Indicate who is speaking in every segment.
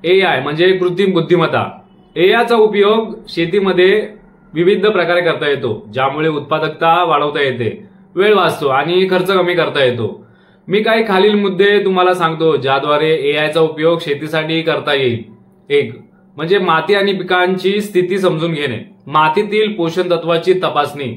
Speaker 1: AI म्हणजे कृत्रिम बुद्धिमत्ता. एआयचा उपयोग शेतीमध्ये विविध प्रकारे करता येतो, ज्यामुळे उत्पादकता वाढवता येते, वेळ वाचतो आणि खर्च कमी करता येतो. मी काही खालील मुद्दे तुम्हाला सांगतो ज्याद्वारे एआयचा उपयोग शेतीसाठी करता येईल. 1. म्हणजे माती आणि पिकांची स्थिती समजून घेणे. मातीतील पोषण तत्वाची तपासणी.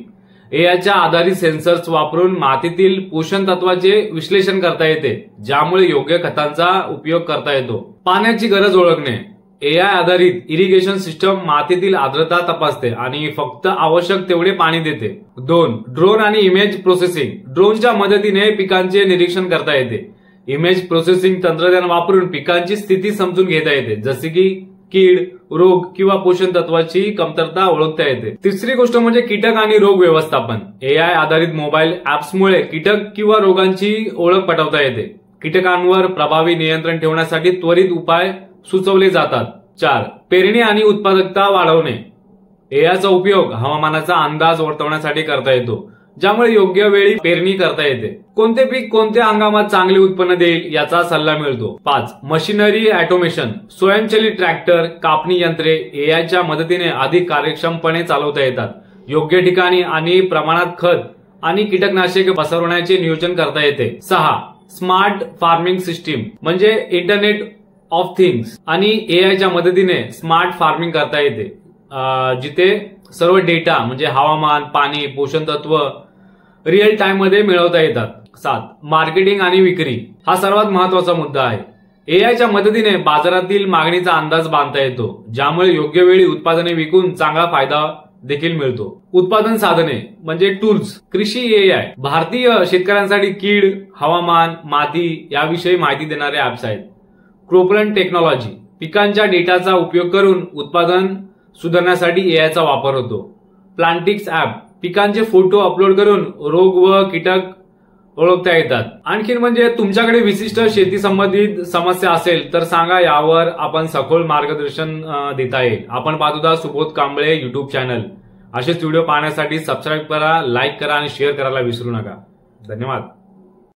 Speaker 1: एआयच्या आधारित सेन्सर्स वापरून मातीतील पोषण तत्वाचे विश्लेषण करता येते, ज्यामुळे योग्य खतांचा उपयोग करता येतो. पाण्याची गरज ओळखणे. एआय आधारित इरिगेशन सिस्टम मातीतील आर्द्रता तपासते आणि फक्त आवश्यक तेवढे पाणी देते. 2. ड्रोन आणि इमेज प्रोसेसिंग. ड्रोनच्या मदतीने पिकांचे निरीक्षण करता येते. इमेज प्रोसेसिंग तंत्रज्ञान वापरून पिकांची स्थिती समजून घेता येते, जसे की कीड, रोग किंवा पोषण तत्वाची कमतरता ओळखता येते. तिसरी गोष्ट म्हणजे कीटक आणि रोग व्यवस्थापन. एआय आधारित मोबाईल ऍप्समुळे कीटक किंवा रोगांची ओळख पटवता येते. कीटकांवर प्रभावी नियंत्रण ठेवण्यासाठी त्वरित उपाय सुचवले जातात. 4. पेरणी आणि उत्पादकता वाढवणे. एआयचा उपयोग हवामानाचा अंदाज वर्तवण्यासाठी करता येतो, ज्यामुळे योग्य वेळी पेरणी करता येते. कोणते पीक कोणत्या हंगामात चांगले उत्पन्न देईल याचा सल्ला मिळतो. 5. Machinery automation. स्वयंचलित ट्रॅक्टर, कापणी यंत्रे एआयच्या मदतीने अधिक कार्यक्षमपणे चालवता येतात. योग्य ठिकाणी आणि प्रमाणात खत आणि कीटकनाशके पसरवण्याचे नियोजन करता येते. 6. स्मार्ट फार्मिंग सिस्टीम म्हणजे इंटरनेट ऑफ थिंग्स आणि एआयच्या मदतीने स्मार्ट फार्मिंग करता येते, जिथे सर्व डेटा म्हणजे हवामान, पाणी, पोषण तत्व रिअल टाइम मध्ये मिळवता येतात. 7. मार्केटिंग आणि विक्री. हा सर्वात महत्वाचा मुद्दा आहे. एआयच्या मदतीने बाजारातील मागणीचा अंदाज बांधता येतो, ज्यामुळे योग्य वेळी उत्पादने विकून चांगला फायदा देखील मिळतो. उत्पादन साधने म्हणजे टूल्स. कृषी एआय भारतीय शेतकऱ्यांसाठी कीड, हवामान, माती याविषयी माहिती देणारे ऍप्स आहेत. क्रोपलन टेक्नॉलॉजी. पिकांच्या डेटाचा उपयोग करून उत्पादन सुधारण्यासाठी एआयचा वापर होतो. प्लांटिक्स ऍप. पिकांचे फोटो अपलोड करून रोग व कीटक ओळखता येतात. आणखी म्हणजे तुमच्याकडे विशिष्ट शेती संबंधित समस्या असेल तर सांगा, यावर आपण सखोल मार्गदर्शन देता येईल. आपण पाहतो सुबोध कांबळे युट्यूब चॅनल. असेच व्हिडिओ पाहण्यासाठी सबस्क्राईब करा, लाईक करा आणि शेअर करायला विसरू नका. धन्यवाद.